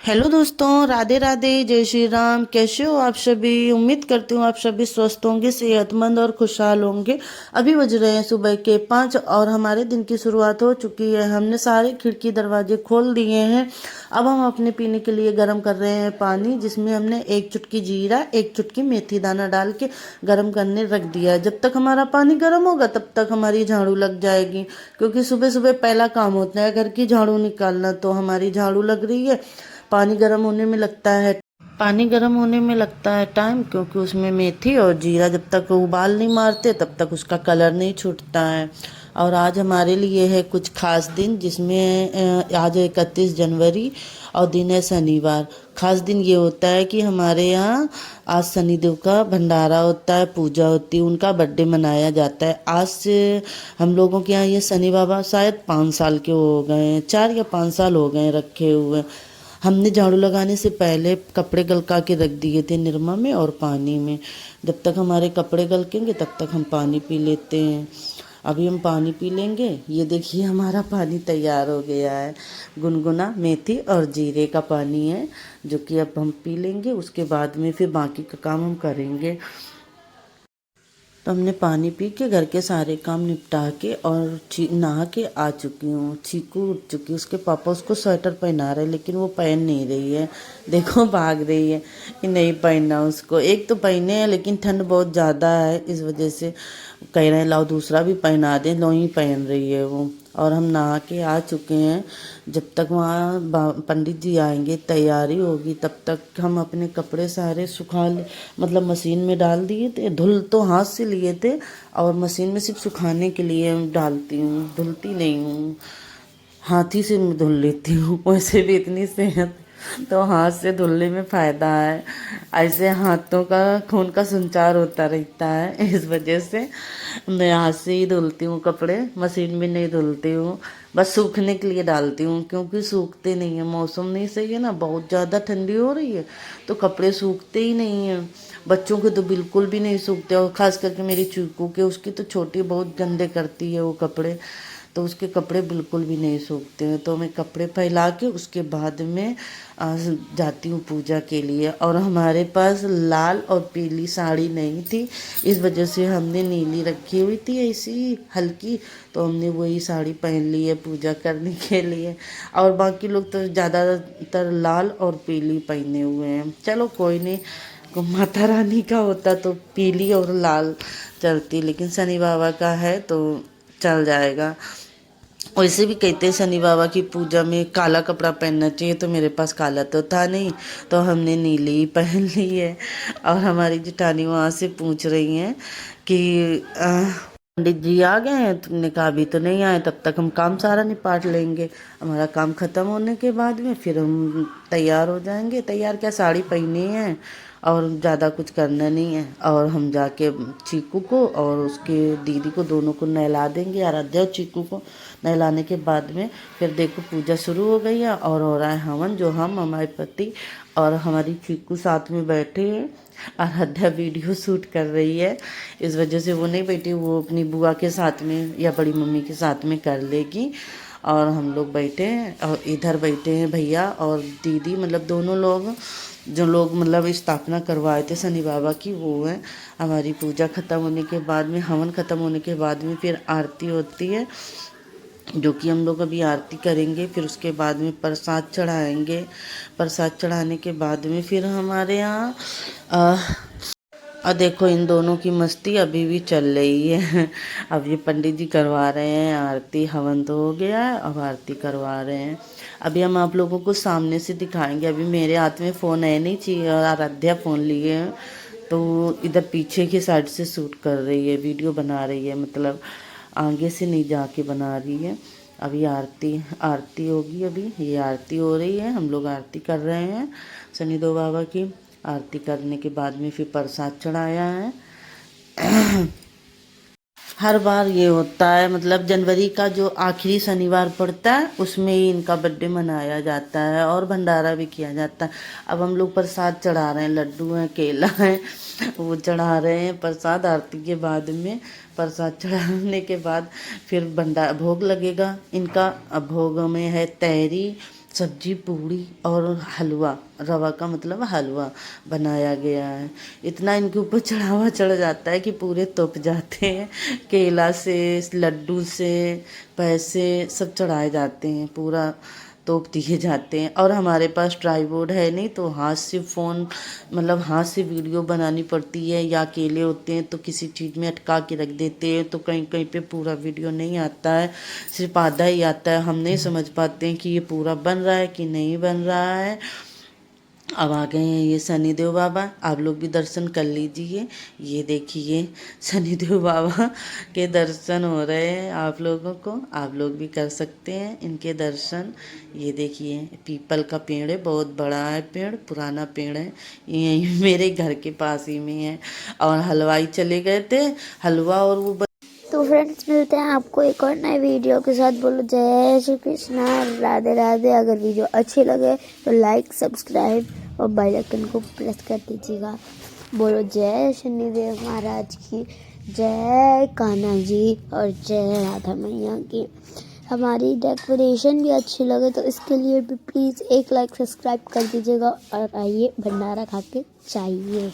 Hello दोस्तों, राधे राधे, जय श्री राम। कैसे हो आप सभी? उम्मीद करती हूँ आप सभी स्वस्थ होंगे, सेहतमंद और खुशहाल होंगे। अभी बज रहे हैं सुबह के 5 और हमारे दिन की शुरुआत हो चुकी है। हमने सारे खिड़की दरवाजे खोल दिए हैं। अब हम अपने पीने के लिए गर्म कर रहे हैं पानी, जिसमें हमने एक चुटकी जीरा, एक चुटकी मेथी दाना डाल के गर्म करने रख दिया है। जब तक हमारा पानी गर्म होगा तब तक हमारी झाड़ू लग जाएगी, क्योंकि सुबह सुबह पहला काम होता है घर की झाड़ू निकालना। तो हमारी झाड़ू लग रही है। पानी गर्म होने में लगता है टाइम, क्योंकि उसमें मेथी और जीरा जब तक उबाल नहीं मारते तब तक उसका कलर नहीं छूटता है। और आज हमारे लिए है कुछ खास दिन, जिसमें आज है 31 जनवरी और दिन है शनिवार। खास दिन ये होता है कि हमारे यहाँ आज शनिदेव का भंडारा होता है, पूजा होती है, उनका बर्थडे मनाया जाता है। आज से हम लोगों के यहाँ ये शनि बाबा शायद 5 साल के हो गए हैं, 4 या 5 साल हो गए हैं रखे हुए। हमने झाड़ू लगाने से पहले कपड़े गलका के रख दिए थे निरमा में और पानी में। जब तक हमारे कपड़े गलकेंगे तब तक हम पानी पी लेते हैं। अभी हम पानी पी लेंगे। ये देखिए हमारा पानी तैयार हो गया है। गुनगुना मेथी और जीरे का पानी है, जो कि अब हम पी लेंगे। उसके बाद में फिर बाकी का काम हम करेंगे। तो हमने पानी पी के घर के सारे काम निपटा के और नहा के आ चुकी हूँ। चीकू उठ चुकी, उसके पापा उसको स्वेटर पहना रहे, लेकिन वो पहन नहीं रही है। देखो भाग रही है कि नहीं पहनना उसको। एक तो पहने हैं, लेकिन ठंड बहुत ज़्यादा है, इस वजह से कह रहे हैं लाओ दूसरा भी पहना दें। लो ही पहन रही है वो। और हम नहा के आ चुके हैं। जब तक वहाँ पंडित जी आएंगे, तैयारी होगी, तब तक हम अपने कपड़े सारे सुखा ले, मतलब मशीन में डाल दिए थे। धुल तो हाथ से लिए थे और मशीन में सिर्फ सुखाने के लिए डालती हूँ, धुलती नहीं हूँ। हाथ ही से मैं धुल लेती हूँ। वैसे भी इतनी सेहत, तो हाथ से धुलने में फ़ायदा है। ऐसे हाथों का खून का संचार होता रहता है, इस वजह से मैं हाथ से ही धुलती हूँ कपड़े, मशीन में नहीं धुलती हूँ। बस सूखने के लिए डालती हूँ, क्योंकि सूखते नहीं है। मौसम नहीं सही है ना, बहुत ज़्यादा ठंडी हो रही है, तो कपड़े सूखते ही नहीं हैं। बच्चों के तो बिल्कुल भी नहीं सूखते, और ख़ास करके मेरी चीकू के, उसकी तो छोटी बहुत गंदे करती है वो कपड़े, तो उसके कपड़े बिल्कुल भी नहीं सूखते हैं। तो मैं कपड़े फैला के उसके बाद में जाती हूँ पूजा के लिए। और हमारे पास लाल और पीली साड़ी नहीं थी, इस वजह से हमने नीली रखी हुई थी ऐसी हल्की, तो हमने वही साड़ी पहन ली है पूजा करने के लिए। और बाकी लोग तो ज़्यादातर लाल और पीली पहने हुए हैं। चलो कोई नहीं, माता रानी का होता तो पीली और लाल चलती, लेकिन शनि बाबा का है तो चल जाएगा। वैसे भी कहते हैं शनि बाबा की पूजा में काला कपड़ा पहनना चाहिए, तो मेरे पास काला तो था नहीं, तो हमने नीली ही पहन ली है। और हमारी जेठानी वहाँ से पूछ रही हैं कि पंडित जी आ गए हैं? तुमने कहा अभी तो नहीं आए, तब तक हम काम सारा निपाट लेंगे। हमारा काम ख़त्म होने के बाद में फिर हम तैयार हो जाएंगे। तैयार क्या, साड़ी पहनी है और ज़्यादा कुछ करना नहीं है। और हम जाके चीकू को और उसके दीदी को, दोनों को नहला देंगे, आराध्या और चीकू को नहलाने के बाद में फिर देखो पूजा शुरू हो गई है और हो रहा है हवन, जो हम, हमारे पति और हमारी चीकू साथ में बैठे हैं। आराध्या वीडियो शूट कर रही है, इस वजह से वो नहीं बैठी, वो अपनी बुआ के साथ में या बड़ी मम्मी के साथ में कर लेगी। और हम लोग बैठे हैं, और इधर बैठे हैं भैया और दीदी, मतलब दोनों लोग, जो लोग मतलब स्थापना करवाए थे शनि बाबा की, वो हैं। हमारी पूजा ख़त्म होने के बाद में, हवन ख़त्म होने के बाद में फिर आरती होती है, जो कि हम लोग अभी आरती करेंगे। फिर उसके बाद में प्रसाद चढ़ाएंगे। प्रसाद चढ़ाने के बाद में फिर हमारे यहाँ और देखो इन दोनों की मस्ती अभी भी चल रही है। अब ये पंडित जी करवा रहे हैं आरती, हवन तो हो गया है, अब आरती करवा रहे हैं। अभी हम आप लोगों को सामने से दिखाएंगे। अभी मेरे हाथ में फ़ोन है नहीं, चाहिए और आराध्या फ़ोन लिए हैं, तो इधर पीछे की साइड से शूट कर रही है, वीडियो बना रही है, मतलब आगे से नहीं जाके बना रही है। अभी आरती आरती होगी, अभी ये आरती हो रही है, हम लोग आरती कर रहे हैं शनिदेव बाबा की। आरती करने के बाद में फिर प्रसाद चढ़ाया है। हर बार ये होता है, मतलब जनवरी का जो आखिरी शनिवार पड़ता है उसमें ही इनका बर्थडे मनाया जाता है और भंडारा भी किया जाता है। अब हम लोग प्रसाद चढ़ा रहे हैं, लड्डू हैं, केला है, वो चढ़ा रहे हैं प्रसाद। आरती के बाद में प्रसाद चढ़ाने के बाद फिर भंडारा भोग लगेगा इनका। अब भोग में है तहरी, सब्जी, पूड़ी और हलवा, रवा का मतलब हलवा बनाया गया है। इतना इनके ऊपर चढ़ावा चढ़ जाता है कि पूरे तोप जाते हैं। केला से, लड्डू से, पैसे सब चढ़ाए जाते हैं, पूरा तोप दिए जाते हैं। और हमारे पास ट्राइपॉड है नहीं, तो हाथ से फ़ोन मतलब हाथ से वीडियो बनानी पड़ती है, या अकेले होते हैं तो किसी चीज़ में अटका के रख देते हैं, तो कहीं कहीं पे पूरा वीडियो नहीं आता है, सिर्फ आधा ही आता है। हम नहीं समझ पाते हैं कि ये पूरा बन रहा है कि नहीं बन रहा है। अब आ गए हैं ये शनिदेव बाबा, आप लोग भी दर्शन कर लीजिए। ये देखिए शनिदेव बाबा के दर्शन हो रहे हैं आप लोगों को, आप लोग भी कर सकते हैं इनके दर्शन। ये देखिए पीपल का पेड़ है, बहुत बड़ा है पेड़, पुराना पेड़ है, ये मेरे घर के पास ही में है। और हलवाई चले गए थे, हलवा और वो तो फ्रेंड्स मिलते हैं आपको एक और नए वीडियो के साथ। बोलो जय श्री कृष्णा, राधे राधे। अगर वीडियो अच्छी लगे तो लाइक, सब्सक्राइब और बेल आइकन को प्रेस कर दीजिएगा। बोलो जय शनिदेव महाराज की, जय कान्हा जी और जय राधा मैया की। हमारी डेकोरेशन भी अच्छी लगे तो इसके लिए भी प्लीज़ एक लाइक, सब्सक्राइब कर दीजिएगा। और आइए भंडारा खा के चाहिए।